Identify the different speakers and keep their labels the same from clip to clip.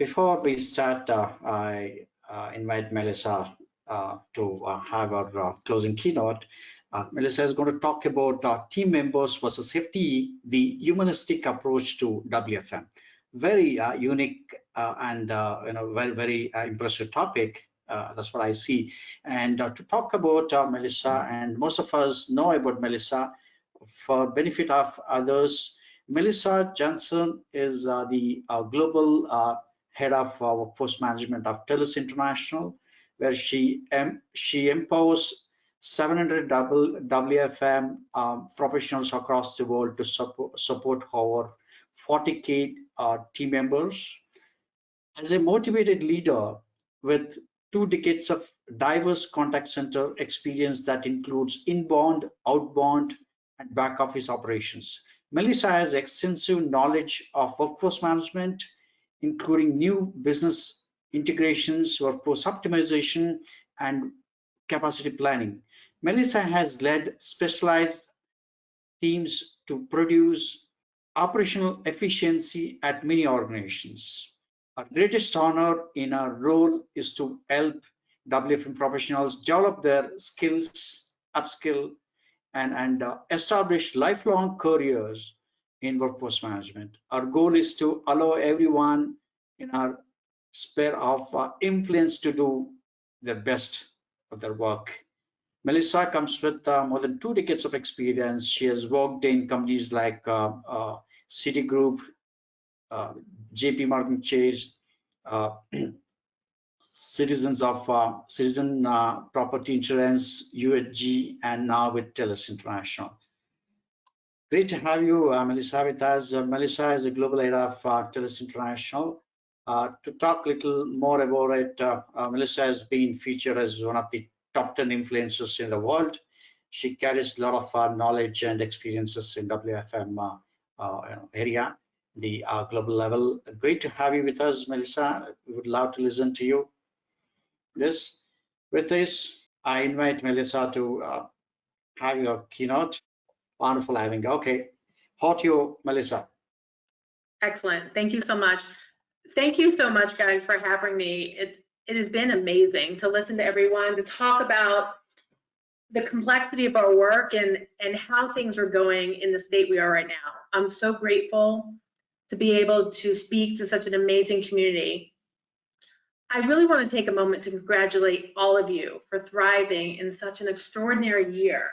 Speaker 1: Before we start, I invite Melissa to have our closing keynote. Melissa is going to talk about team members versus FTE, the humanistic approach to WFM. Very unique and very impressive topic. That's what I see. And to talk about Melissa, and most of us know about Melissa, for benefit of others, Melissa Johnson is the global head of workforce management of TELUS International, where she empowers 700 WFM professionals across the world to support over 40K team members. As a motivated leader with 2 decades of diverse contact center experience that includes inbound, outbound, and back office operations, Melissa has extensive knowledge of workforce management, including new business integrations, workforce optimization, and capacity planning. Melissa has led specialized teams to produce operational efficiency at many organizations. Our greatest honor in our role is to help WFM professionals develop their skills, upskill, and establish lifelong careers in workforce management. Our goal is to allow everyone in our sphere of influence to do the best of their work. Melissa comes with more than 2 decades of experience. She has worked in companies like Citigroup, JP Morgan Chase, Citizen Property Insurance, UHG, and now with TELUS International. Great to have you, Melissa, with us. Melissa is the global head of TELUS International. To talk a little more about it, Melissa has been featured as one of the top 10 influencers in the world. She carries a lot of knowledge and experiences in WFM area, the global level. Great to have you with us, Melissa. We would love to listen to you. With this, I invite Melissa to have your keynote. Wonderful having you. Okay, hot you, Melissa.
Speaker 2: Excellent. Thank you so much. Thank you so much, guys, for having me. It has been amazing to listen to everyone, to talk about the complexity of our work and how things are going in the state we are right now. I'm so grateful to be able to speak to such an amazing community. I really want to take a moment to congratulate all of you for thriving in such an extraordinary year.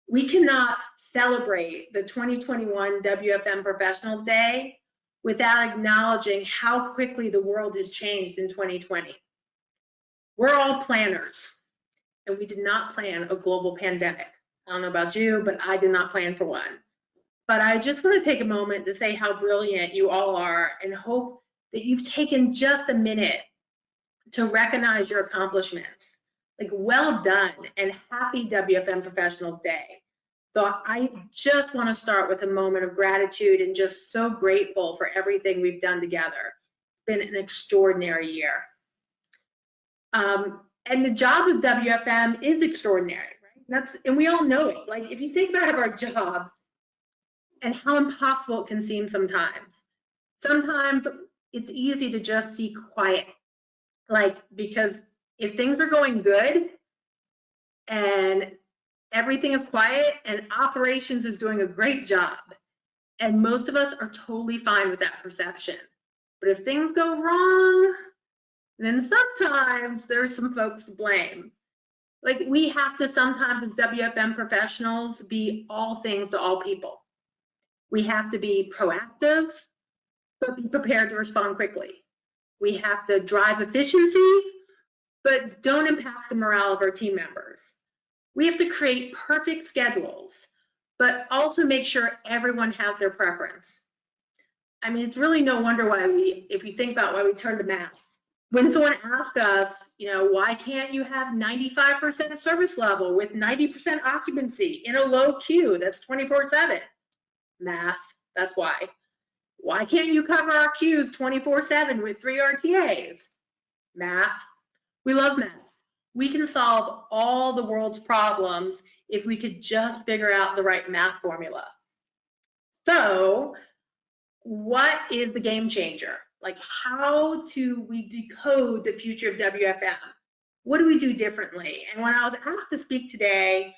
Speaker 2: We cannot celebrate the 2021 WFM Professionals Day without acknowledging how quickly the world has changed in 2020. We're all planners, and we did not plan a global pandemic. I don't know about you, but I did not plan for one. But I just want to take a moment to say how brilliant you all are and hope that you've taken just a minute to recognize your accomplishments. Like, well done and happy WFM Professionals Day. So I just want to start with a moment of gratitude and just so grateful for everything we've done together. It's been an extraordinary year. And the job of WFM is extraordinary, right? And we all know it. Like, if you think about our job and how impossible it can seem sometimes it's easy to just seek quiet. Like, because if things are going good and everything is quiet and operations is doing a great job, and most of us are totally fine with that perception. But if things go wrong, then sometimes there's some folks to blame. Like, we have to sometimes as WFM professionals be all things to all people. We have to be proactive, but be prepared to respond quickly. We have to drive efficiency, but don't impact the morale of our team members. We have to create perfect schedules, but also make sure everyone has their preference. I mean, it's really no wonder why if you think about why we turn to math. When someone asks us, why can't you have 95% service level with 90% occupancy in a low queue that's 24/7? Math, that's why. Why can't you cover our queues 24/7 with 3 RTAs? Math. We love math. We can solve all the world's problems if we could just figure out the right math formula. So what is the game changer? Like, how do we decode the future of WFM? What do we do differently? And when I was asked to speak today,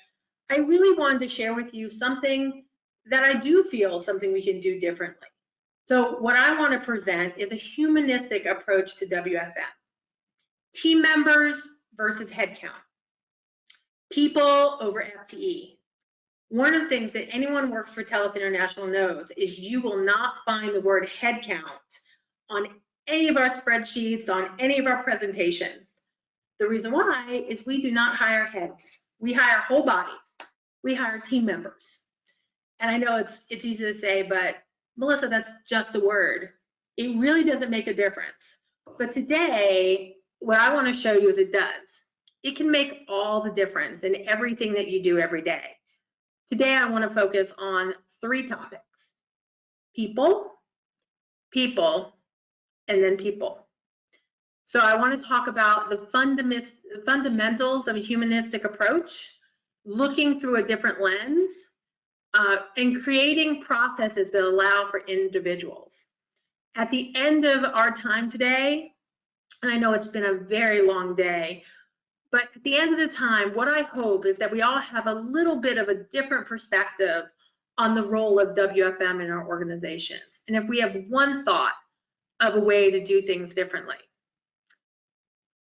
Speaker 2: I really wanted to share with you something that I do feel something we can do differently. So what I want to present is a humanistic approach to WFM. Team members versus headcount. People over FTE. One of the things that anyone who works for TELUS International knows is you will not find the word headcount on any of our spreadsheets, on any of our presentations. The reason why is we do not hire heads. We hire whole bodies. We hire team members. And I know it's easy to say, but Melissa, that's just a word. It really doesn't make a difference. But today, what I want to show you is it does. It can make all the difference in everything that you do every day. Today, I want to focus on 3 topics: people, people, and then people. So I want to talk about the fundamentals of a humanistic approach, looking through a different lens, and creating processes that allow for individuals. At the end of our time today, and I know it's been a very long day, but at the end of the time, what I hope is that we all have a little bit of a different perspective on the role of WFM in our organizations. And if we have one thought of a way to do things differently,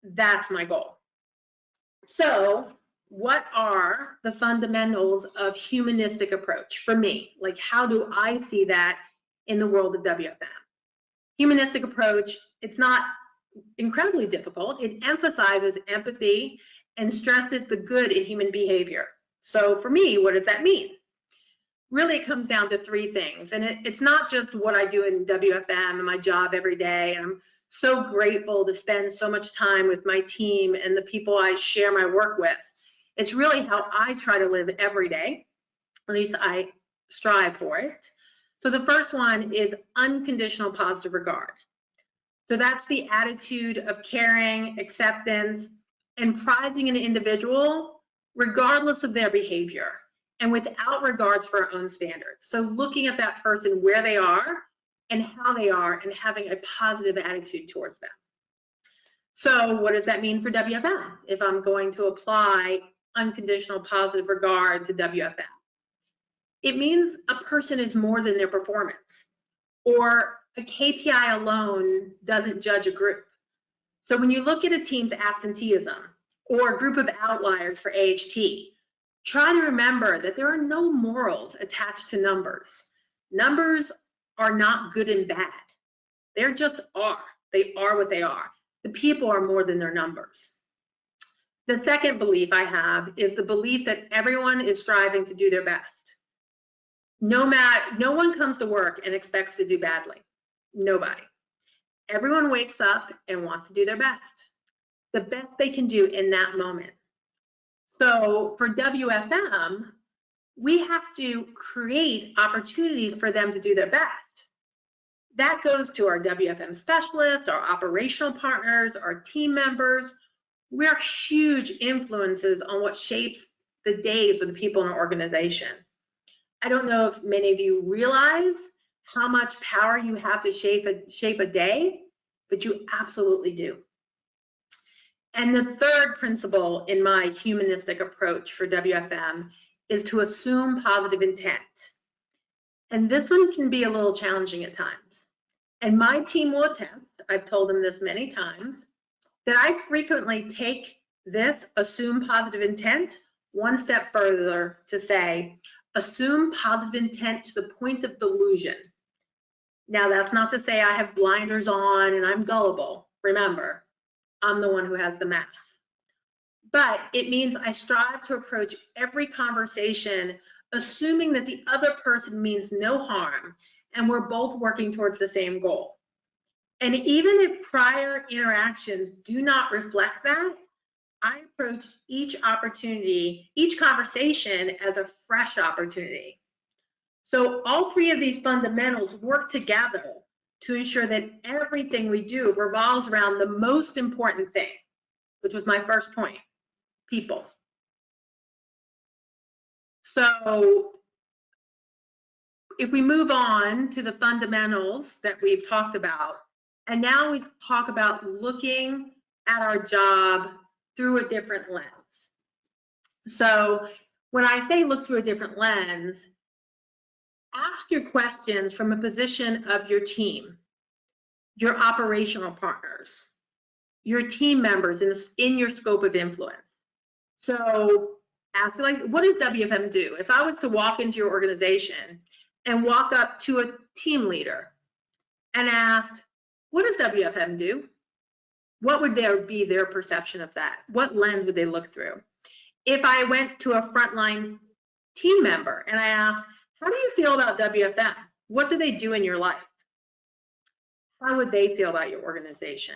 Speaker 2: that's my goal. So what are the fundamentals of humanistic approach for me? Like, how do I see that in the world of WFM? Humanistic approach, it's not incredibly difficult. It emphasizes empathy and stresses the good in human behavior. So for me, what does that mean? Really, it comes down to 3 things. And it's not just what I do in WFM and my job every day. I'm so grateful to spend so much time with my team and the people I share my work with. It's really how I try to live every day. At least I strive for it. So the first one is unconditional positive regard. So that's the attitude of caring, acceptance, and prizing an individual regardless of their behavior and without regards for our own standards. So looking at that person where they are and how they are and having a positive attitude towards them. So what does that mean for WFM if I'm going to apply unconditional positive regard to WFM? It means a person is more than their performance, or a KPI alone doesn't judge a group. So when you look at a team's absenteeism or a group of outliers for AHT, try to remember that there are no morals attached to numbers. Numbers are not good and bad. They're just are. They are what they are. The people are more than their numbers. The second belief I have is the belief that everyone is striving to do their best. No one comes to work and expects to do badly. Nobody. Everyone wakes up and wants to do their best, the best they can do in that moment. So for WFM, we have to create opportunities for them to do their best. That goes to our WFM specialists, our operational partners, our team members. We're huge influences on what shapes the days of the people in our organization. I don't know if many of you realize how much power you have to shape a day, but you absolutely do. And the third principle in my humanistic approach for WFM is to assume positive intent. And this one can be a little challenging at times. And my team will attest, I've told them this many times, that I frequently take this assume positive intent one step further to say, assume positive intent to the point of delusion. Now, that's not to say I have blinders on and I'm gullible. Remember, I'm the one who has the math. But it means I strive to approach every conversation assuming that the other person means no harm and we're both working towards the same goal. And even if prior interactions do not reflect that, I approach each opportunity, each conversation as a fresh opportunity. So all 3 of these fundamentals work together to ensure that everything we do revolves around the most important thing, which was my first point, people. So if we move on to the fundamentals that we've talked about, And now we talk about looking at our job through a different lens. So when I say look through a different lens, ask your questions from a position of your team, your operational partners, your team members in your scope of influence. So ask, like, what does WFM do? If I was to walk into your organization and walk up to a team leader and ask, what does WFM do? What would be their perception of that? What lens would they look through? If I went to a frontline team member and I asked, how do you feel about WFM? What do they do in your life? How would they feel about your organization?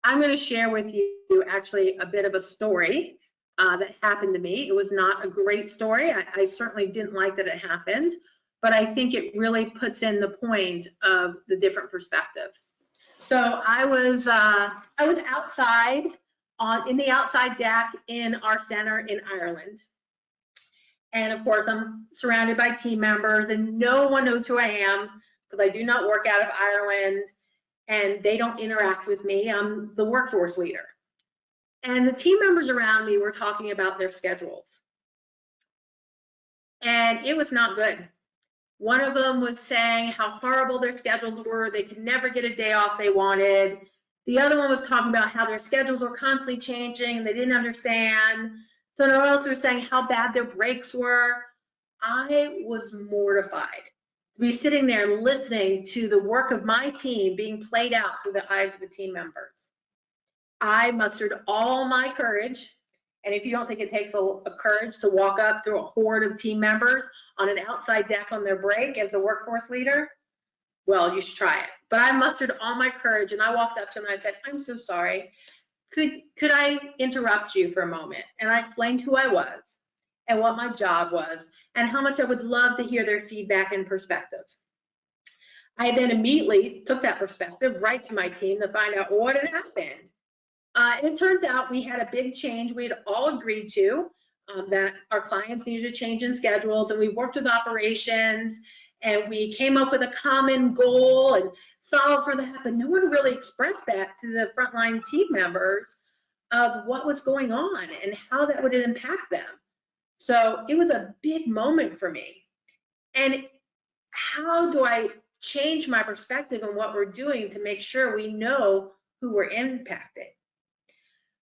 Speaker 2: I'm going to share with you actually a bit of a story that happened to me. It was not a great story. I certainly didn't like that it happened, but I think it really puts in the point of the different perspective. So I was outside in the outside deck in our center in Ireland. And of course, I'm surrounded by team members and no one knows who I am because I do not work out of Ireland and they don't interact with me. I'm the workforce leader. And the team members around me were talking about their schedules. And it was not good. One of them was saying how horrible their schedules were. They could never get a day off they wanted. The other one was talking about how their schedules were constantly changing and they didn't understand. Someone else was saying how bad their breaks were. I was mortified to be sitting there listening to the work of my team being played out through the eyes of the team members. I mustered all my courage, and if you don't think it takes a courage to walk up through a horde of team members on an outside deck on their break as the workforce leader, well, you should try it. But I mustered all my courage, and I walked up to them and I said, I'm so sorry. Could I interrupt you for a moment? And I explained who I was and what my job was and how much I would love to hear their feedback and perspective. I then immediately took that perspective right to my team to find out what had happened. And it turns out we had a big change we had all agreed to, that our clients needed a change in schedules, and we worked with operations and we came up with a common goal and solved for that, but no one really expressed that to the frontline team members of what was going on and how that would impact them. So it was a big moment for me. And how do I change my perspective on what we're doing to make sure we know who we're impacting?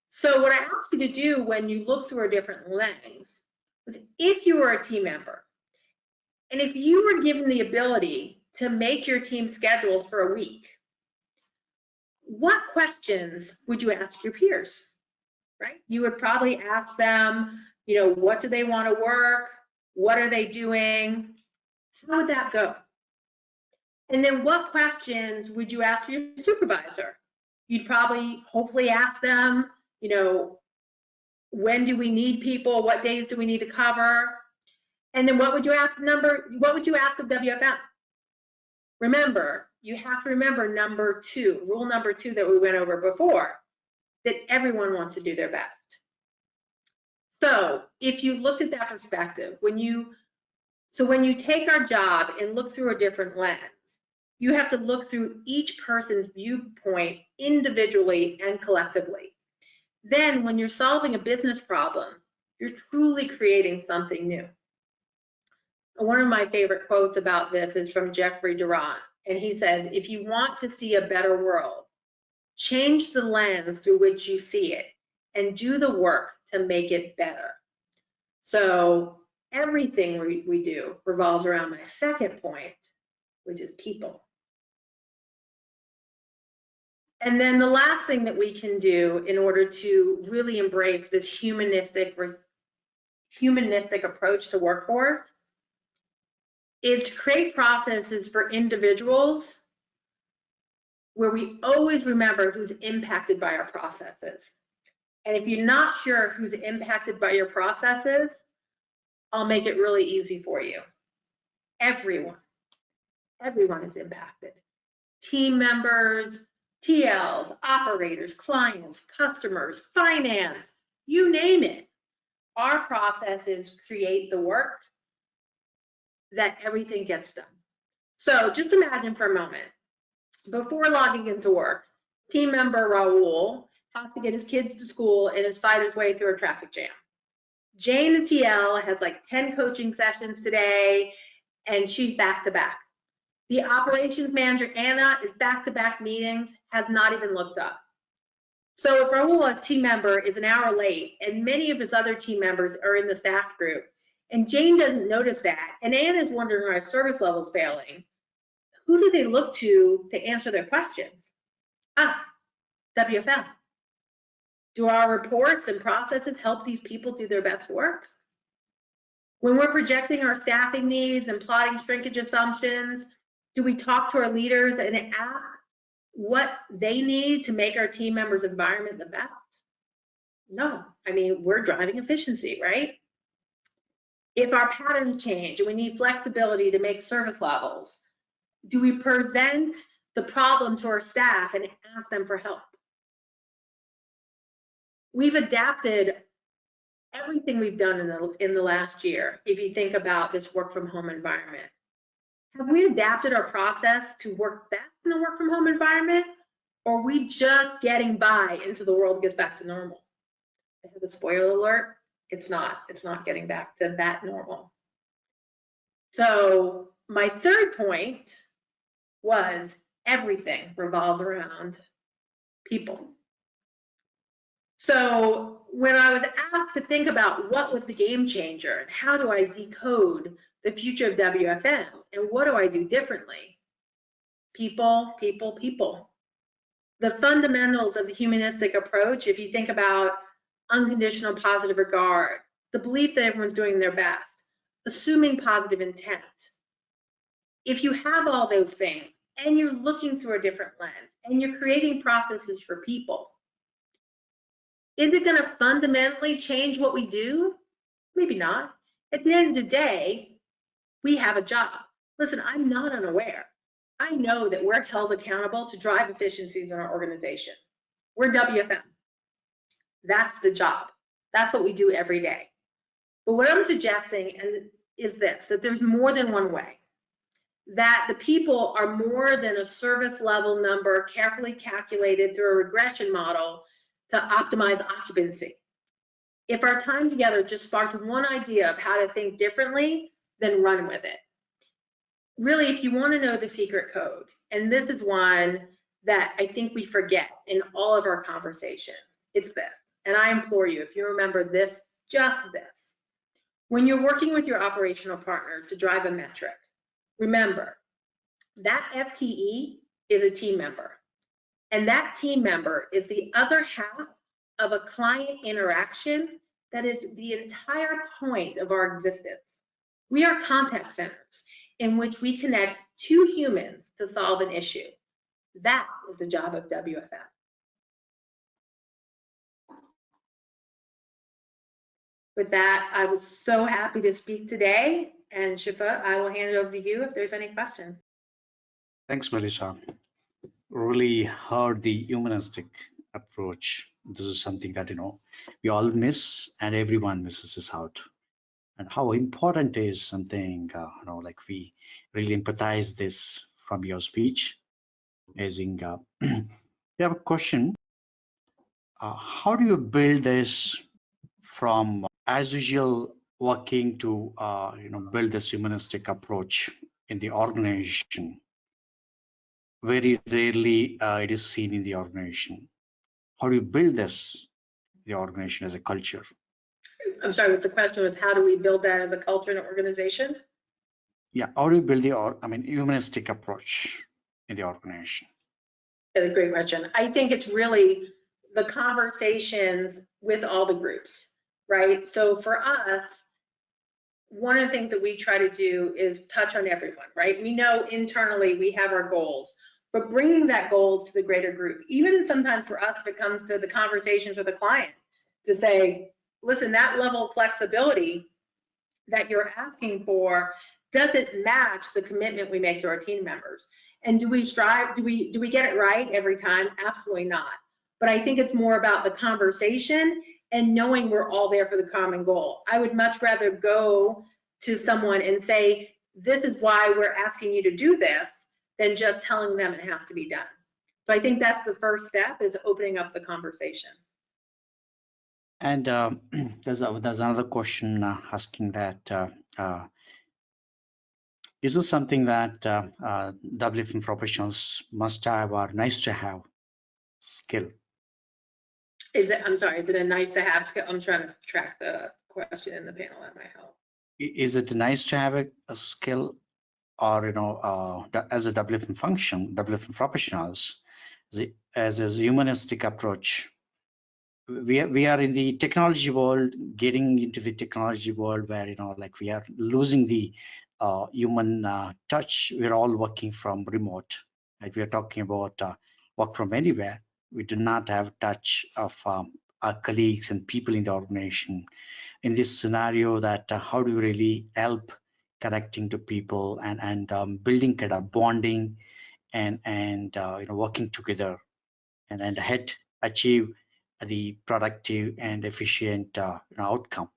Speaker 2: So what I ask you to do when you look through a different lens is, if you are a team member, and if you were given the ability to make your team schedules for a week, what questions would you ask your peers, right? You would probably ask them, what do they want to work? What are they doing? How would that go? And then what questions would you ask your supervisor? You'd probably hopefully ask them, when do we need people? What days do we need to cover? And then what would you ask of WFM? Remember, you have to remember rule number two that we went over before, that everyone wants to do their best. So if you looked at that perspective, when you take our job and look through a different lens, you have to look through each person's viewpoint individually and collectively. Then when you're solving a business problem, you're truly creating something new. One of my favorite quotes about this is from Jeffrey Durant, and he says, if you want to see a better world, change the lens through which you see it and do the work to make it better. So everything we do revolves around my second point, which is people. And then the last thing that we can do in order to really embrace this humanistic approach to workforce is to create processes for individuals where we always remember who's impacted by our processes. And if you're not sure who's impacted by your processes, I'll make it really easy for you. Everyone is impacted. Team members, TLs, operators, clients, customers, finance, you name it. Our processes create the work that everything gets done. So just imagine for a moment, Before logging into work, team member Raul has to get his kids to school and is fight his way through a traffic jam. Jane, the TL, has like 10 coaching sessions today, and she's back to back. The operations manager, Anna, is back-to-back meetings, has not even looked up. So if Raul, a team member, is an hour late, and many of his other team members are in the staff group, and Jane doesn't notice that, and Anna is wondering why service level is failing, who do they look to answer their questions? Us, WFM. Do our reports and processes help these people do their best work? When we're projecting our staffing needs and plotting shrinkage assumptions, do we talk to our leaders and ask what they need to make our team members' environment the best? No, I mean, we're driving efficiency, right? If our patterns change and we need flexibility to make service levels, do we present the problem to our staff and ask them for help? We've adapted everything we've done in the last year, if you think about this work from home environment. Have we adapted our process to work best in the work from home environment, or are we just getting by until the world gets back to normal? I have a spoiler alert, it's not getting back to that normal. So my third point was everything revolves around people. So when I was asked to think about what was the game changer and how do I decode the future of WFM and what do I do differently? People, people, people. The fundamentals of the humanistic approach, if you think about unconditional positive regard, the belief that everyone's doing their best, assuming positive intent. If you have all those things and you're looking through a different lens and you're creating processes for people, is it going to fundamentally change what we do? Maybe not. At the end of the day, we have a job. Listen, I'm not unaware. I know that we're held accountable to drive efficiencies in our organization. We're WFM. That's the job. That's what we do every day. But what I'm suggesting is this, that there's more than one way. That the people are more than a service level number carefully calculated through a regression model to optimize occupancy. If our time together just sparked one idea of how to think differently, then run with it. Really, if you want to know the secret code, and this is one that I think we forget in all of our conversations, it's this. And I implore you, if you remember this, just this. When you're working with your operational partners to drive a metric, remember that FTE is a team member. And that team member is the other half of a client interaction that is the entire point of our existence. We are contact centers in which we connect two humans to solve an issue. That is the job of WFM. With that, I was so happy to speak today. And Shifa, I will hand it over to you if there's any questions.
Speaker 1: Thanks, Melissa. Really heard the humanistic approach. This is something that, we all miss and everyone misses this out. And how important is something, like we really empathize this from your speech. Amazing. We have a question. How do you build this from as usual working to, build this humanistic approach in the organization? Very rarely it is seen in the organization. How do you build this, the organization as a culture?
Speaker 2: I'm sorry, the question was how do we build that as a culture in an organization?
Speaker 1: Yeah, how do you build the, humanistic approach in the organization?
Speaker 2: That's a great question. I think it's really the conversations with all the groups, right? So for us, one of the things that we try to do is touch on everyone, right? We know internally we have our goals, but bringing that goals to the greater group, even sometimes for us, if it comes to the conversations with a client, to say, listen, that level of flexibility that you're asking for doesn't match the commitment we make to our team members. And do we strive, do we get it right every time? Absolutely not. But I think it's more about the conversation and knowing we're all there for the common goal. I would much rather go to someone and say, this is why we're asking you to do this, than just telling them it has to be done. So I think that's the first step, is opening up the conversation.
Speaker 1: And there's another question asking that is this something that WFM professionals must have or nice to have skill?
Speaker 2: Is it, I'm sorry, is it a nice to have skill? I'm trying to track the question in the panel. That might help.
Speaker 1: Is it nice to have a skill, or as a WFM function, WFM professionals, as a humanistic approach? We are in the technology world, getting into the technology world where like we are losing the human touch. We're all working from remote. Like we are talking about work from anywhere. We do not have touch of our colleagues and people in the organization. In this scenario, that how do we really help connecting to people and building kind of bonding and working together and achieve the productive and efficient outcome?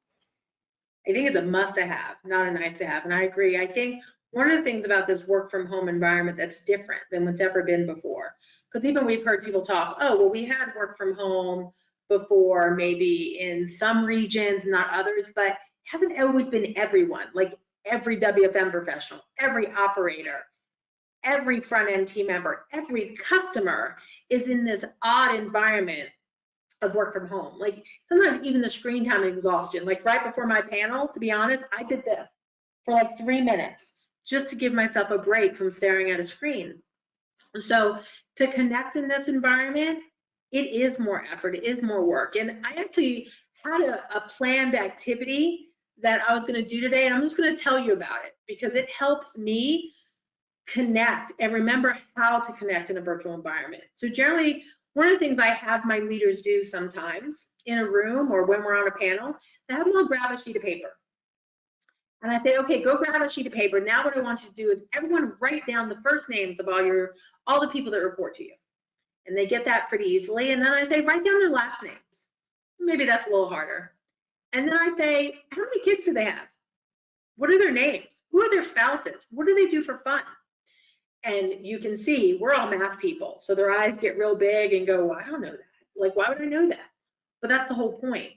Speaker 2: I think it's a must to have, not a nice to have. And I agree. I think one of the things about this work from home environment that's different than what's ever been before, because even we've heard people talk, oh, well, we had work from home before, maybe in some regions, not others, but it hasn't always been everyone, like every WFM professional, every operator, every front end team member, every customer is in this odd environment of work from home. Like sometimes even the screen time exhaustion, like right before my panel, to be honest, I did this for like 3 minutes just to give myself a break from staring at a screen. So to connect in this environment, it is more effort, it is more work. And I actually had a planned activity that I was going to do today, and I'm just going to tell you about it because it helps me connect and remember how to connect in a virtual environment. So generally, one of the things I have my leaders do sometimes in a room or when we're on a panel, I have them all grab a sheet of paper. And I say, okay, go grab a sheet of paper. Now what I want you to do is everyone write down the first names of all the people that report to you. And they get that pretty easily. And then I say, write down their last names. Maybe that's a little harder. And then I say, how many kids do they have? What are their names? Who are their spouses? What do they do for fun? And you can see we're all math people. So their eyes get real big and go, well, I don't know that. Like, why would I know that? But that's the whole point.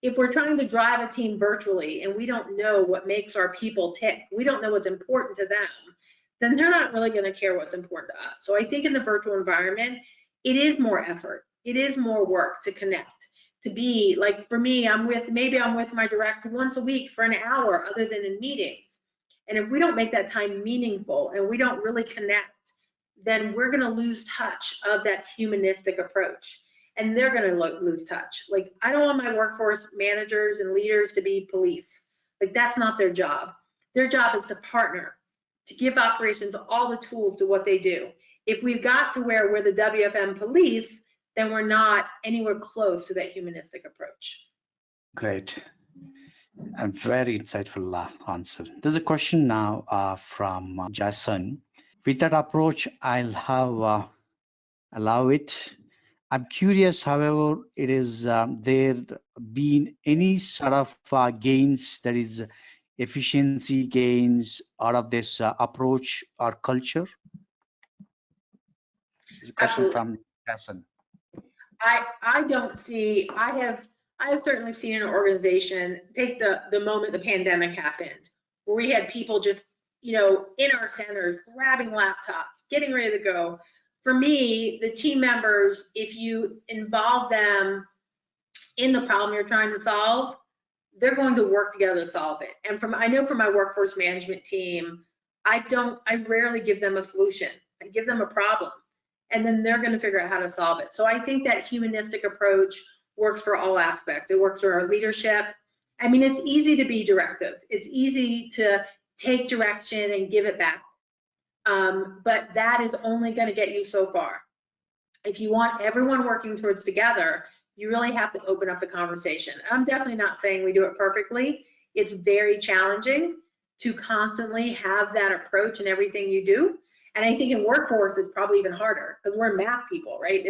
Speaker 2: If we're trying to drive a team virtually and we don't know what makes our people tick, we don't know what's important to them, then they're not really going to care what's important to us. So I think in the virtual environment, it is more effort. It is more work to connect, to be like, for me, maybe I'm with my director once a week for an hour other than in meetings. And if we don't make that time meaningful and we don't really connect, then we're going to lose touch of that humanistic approach. And they're going to lose touch. Like, I don't want my workforce managers and leaders to be police. Like, that's not their job. Their job is to partner, to give operations all the tools to what they do. If we've got to where we're the WFM police, then we're not anywhere close to that humanistic approach.
Speaker 1: Great. A very insightful answer. There's a question now from Jason. With that approach, I'll have allow it. I'm curious, however, it is there been any sort of gains, that is efficiency gains out of this approach or culture? It's a question
Speaker 2: Absolutely.
Speaker 1: from Jason.
Speaker 2: I don't see, I have certainly seen an organization take the moment the pandemic happened, where we had people just, in our centers, grabbing laptops, getting ready to go. For me, the team members, if you involve them in the problem you're trying to solve, they're going to work together to solve it. And I know from my workforce management team, I rarely give them a solution. I give them a problem, and then they're going to figure out how to solve it. So I think that humanistic approach works for all aspects. It works for our leadership. I mean, it's easy to be directive. It's easy to take direction and give it back. But that is only going to get you so far. If you want everyone working towards together, you really have to open up the conversation. I'm definitely not saying we do it perfectly. It's very challenging to constantly have that approach in everything you do. And I think in workforce, it's probably even harder because we're math people, right?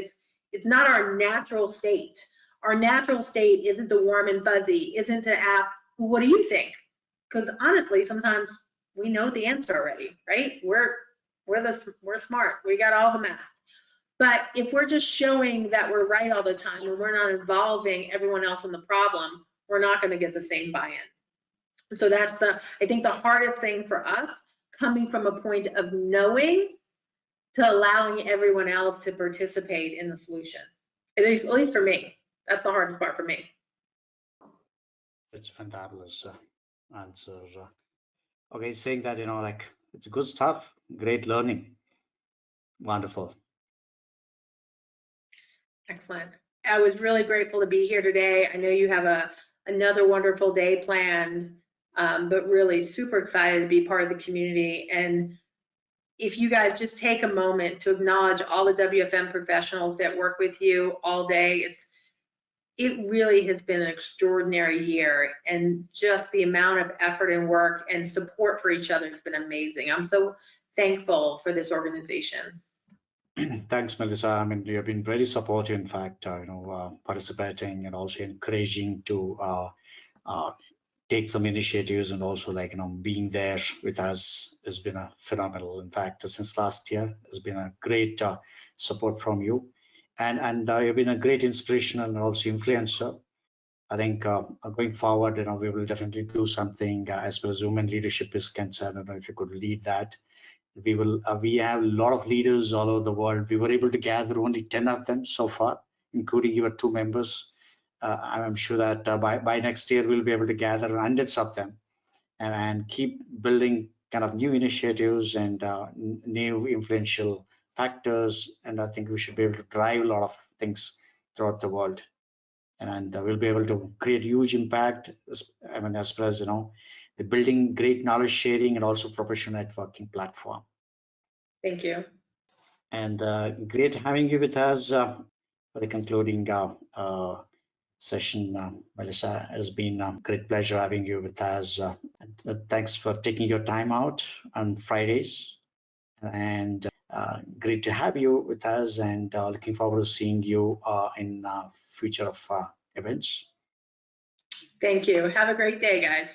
Speaker 2: It's not our natural state. Our natural state isn't the warm and fuzzy, isn't to ask, well, what do you think? Because honestly, sometimes we know the answer already, right? We're We're smart. We got all the math. But if we're just showing that we're right all the time and we're not involving everyone else in the problem, we're not going to get the same buy-in. So that's I think the hardest thing for us, coming from a point of knowing to allowing everyone else to participate in the solution. At least for me, that's the hardest part for me.
Speaker 1: It's a fabulous answer. Okay, saying that, like, it's good stuff, great learning. Wonderful.
Speaker 2: Excellent. I was really grateful to be here today. I know you have another wonderful day planned, but really super excited to be part of the community. And if you guys just take a moment to acknowledge all the WFM professionals that work with you all day, it really has been an extraordinary year, and just the amount of effort and work and support for each other has been amazing. I'm so thankful for this organization.
Speaker 1: Thanks, Melissa. I mean, you have been very supportive, in fact, participating and also encouraging to take some initiatives, and also, like, being there with us has been a phenomenal. In fact, since last year has been a great support from you, and you've been a great inspiration and also influencer. I think going forward, we will definitely do something as far as women leadership is concerned. I don't know if you could lead that. We have a lot of leaders all over the world. We were able to gather only 10 of them so far, including your 2 members. I'm sure that by next year we'll be able to gather hundreds of them, and keep building kind of new initiatives and new influential factors. And I think we should be able to drive a lot of things throughout the world, and we'll be able to create huge impact. As far as the building great knowledge sharing and also professional networking platform.
Speaker 2: Thank you.
Speaker 1: And great having you with us for the concluding session, Melissa. It has been a great pleasure having you with us. And thanks for taking your time out on Fridays. And great to have you with us, and looking forward to seeing you in future of events.
Speaker 2: Thank you. Have a great day, guys.